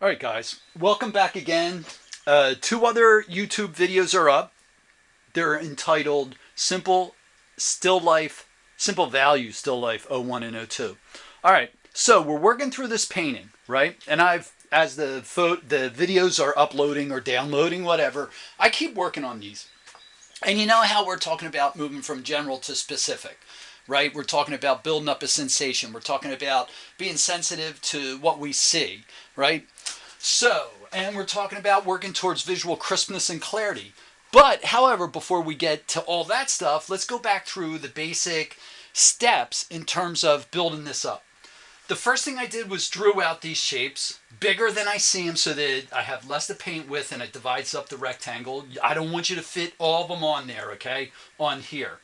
All right, guys, welcome back again. Two other YouTube videos are up. They're entitled Simple Still Life, Simple Value Still Life 01 and 02. All right, so we're working through this painting, right? And as the videos are uploading or downloading, whatever, I keep working on these. And you know how we're talking about moving from general to specific, right? We're talking about building up a sensation. We're talking about being sensitive to what we see, right? So, and we're talking about working towards visual crispness and clarity. But, however, before we get to all that stuff, let's go back through the basic steps in terms of building this up. The first thing I did was drew out these shapes bigger than I see them so that I have less to paint with and it divides up the rectangle. I don't want you to fit all of them on there, okay, on here.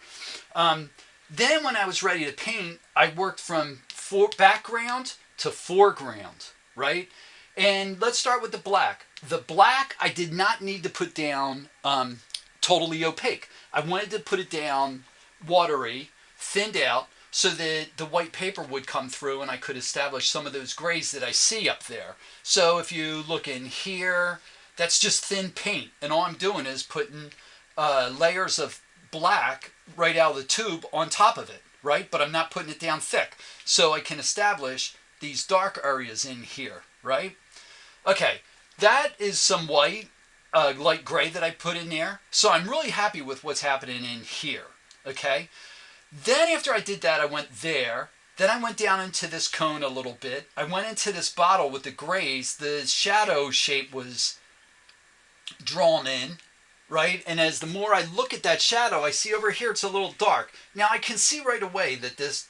Then when I was ready to paint, I worked from background to foreground, right? And let's start with the black. The black I did not need to put down totally opaque. I wanted to put it down watery, thinned out, so that the white paper would come through and I could establish some of those grays that I see up there. So if you look in here, that's just thin paint. And all I'm doing is putting layers of black right out of the tube on top of it, right? But I'm not putting it down thick. So I can establish these dark areas in here, right? Okay, that is some white, light gray that I put in there. So I'm really happy with what's happening in here, okay? Then after I did that, I went there. Then I went down into this cone a little bit. I went into this bottle with the grays. The shadow shape was drawn in, right? And as the more I look at that shadow, I see over here it's a little dark. Now I can see right away that this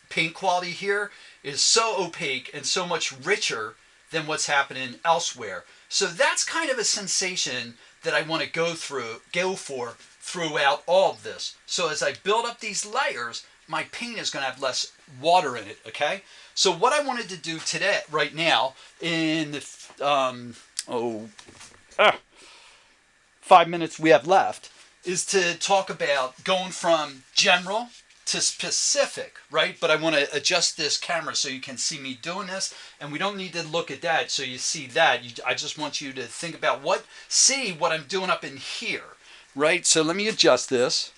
paint quality here is so opaque and so much richer than what's happening elsewhere. So that's kind of a sensation that I want to go for throughout all of this. So as I build up these layers, my paint is going to have less water in it, okay? So what I wanted to do today, right now, in the 5 minutes we have left, is to talk about going from general to specific, right? But I want to adjust this camera so you can see me doing this, and we don't need to look at that so you see that. I just want you to think about what I'm doing up in here, right? So let me adjust this.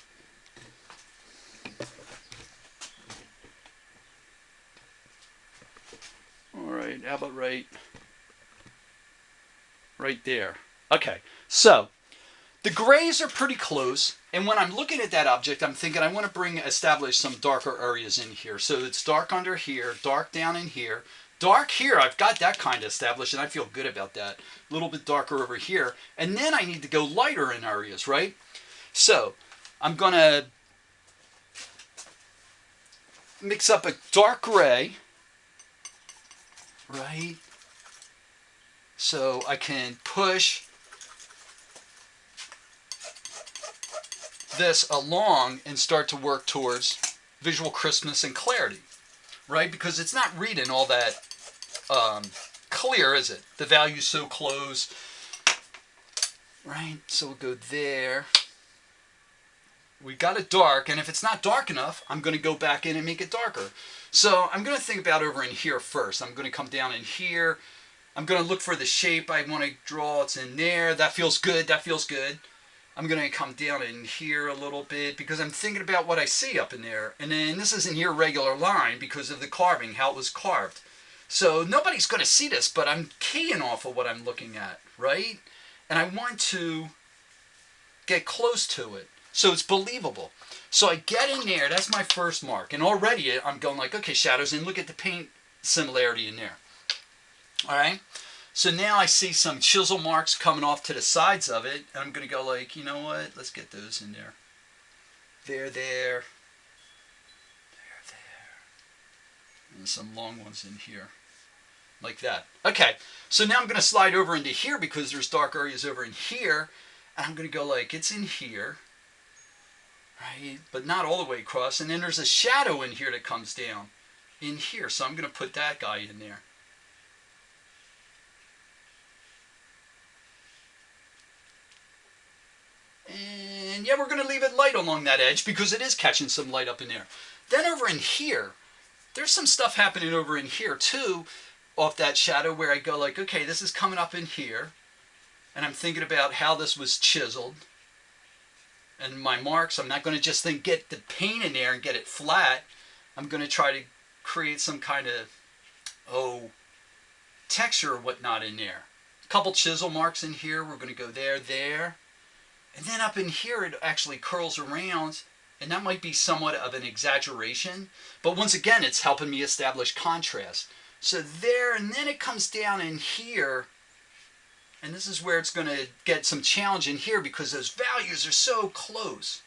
All right, how about right there? Okay, so the grays are pretty close, and when I'm looking at that object, I'm thinking I want to establish some darker areas in here. So it's dark under here, dark down in here, dark here. I've got that kind of established, and I feel good about that. A little bit darker over here, and then I need to go lighter in areas, right? So I'm going to mix up a dark gray, right? So I can push this along and start to work towards visual crispness and clarity, right? Because it's not reading all that clear, is it? The value's so close, right? So we'll go there. We got it dark, and if it's not dark enough, I'm going to go back in and make it darker. So I'm going to think about over in here first. I'm going to come down in here. I'm going to look for the shape I want to draw. It's in there. That feels good. That feels good. I'm going to come down in here a little bit because I'm thinking about what I see up in there. And then this is an irregular line because of the carving, how it was carved. So nobody's going to see this, but I'm keying off of what I'm looking at, right? And I want to get close to it so it's believable. So I get in there. That's my first mark. And already I'm going like, okay, shadows in. Look at the paint similarity in there. All right? So now I see some chisel marks coming off to the sides of it, and I'm going to go like, you know what? Let's get those in there. There. And some long ones in here. Like that. Okay, so now I'm going to slide over into here because there's dark areas over in here, and I'm going to go like, it's in here, right? But not all the way across, and then there's a shadow in here that comes down in here, so I'm going to put that guy in there. And yeah, we're going to leave it light along that edge because it is catching some light up in there. Then over in here, there's some stuff happening over in here too. off that shadow where I go like, okay, this is coming up in here. And I'm thinking about how this was chiseled. And my marks, I'm not going to just get the paint in there and get it flat. I'm going to try to create some kind of, texture or whatnot in there. A couple chisel marks in here. We're going to go there. And then up in here, it actually curls around. And that might be somewhat of an exaggeration. But once again, it's helping me establish contrast. So there, and then it comes down in here. And this is where it's going to get some challenge in here because those values are so close.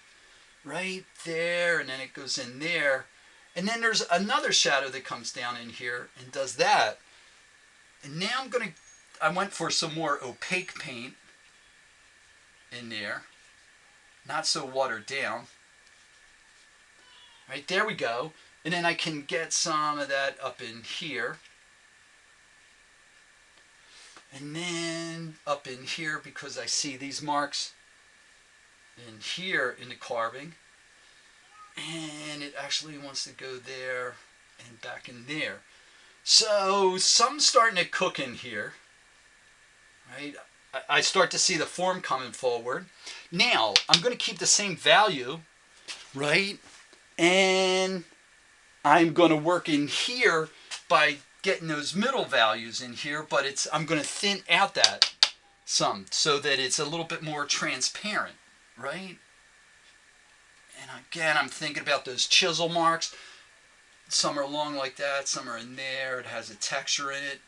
Right there, and then it goes in there. And then there's another shadow that comes down in here and does that. And now I went for some more opaque paint in there. Not so watered down. Right, there we go. And then I can get some of that up in here. And then up in here, because I see these marks in here in the carving. And it actually wants to go there and back in there. So something's starting to cook in here. Right? I start to see the form coming forward. Now, I'm going to keep the same value, right? And I'm going to work in here by getting those middle values in here, but I'm going to thin out that some so that it's a little bit more transparent, right? And again, I'm thinking about those chisel marks. Some are long like that, some are in there. It has a texture in it.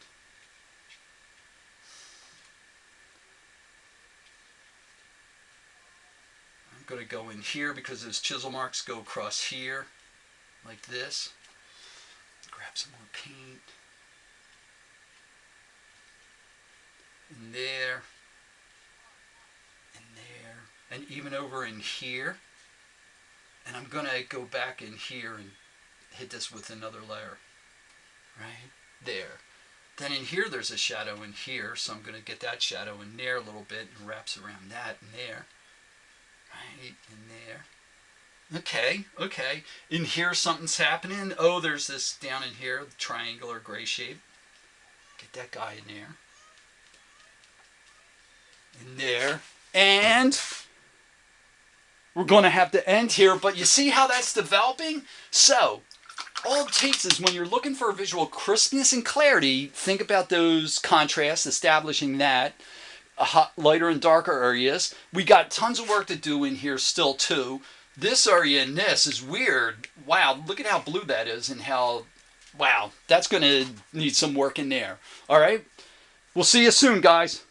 I'm going to go in here because those chisel marks go across here like this. Grab some more paint. In there. In there. And even over in here. And I'm going to go back in here and hit this with another layer. Right? There. Then in here there's a shadow in here, so I'm going to get that shadow in there a little bit and wraps around that in there. Right? In there. Okay. In here something's happening. Oh, there's this down in here, the triangular gray shape. Get that guy in there. In there. And we're going to have to end here, but you see how that's developing? So, all it takes is when you're looking for visual crispness and clarity, think about those contrasts, establishing that, lighter and darker areas. We got tons of work to do in here still too. This area and this is weird. Wow, look at how blue that is and how, wow, that's going to need some work in there. All right, we'll see you soon, guys.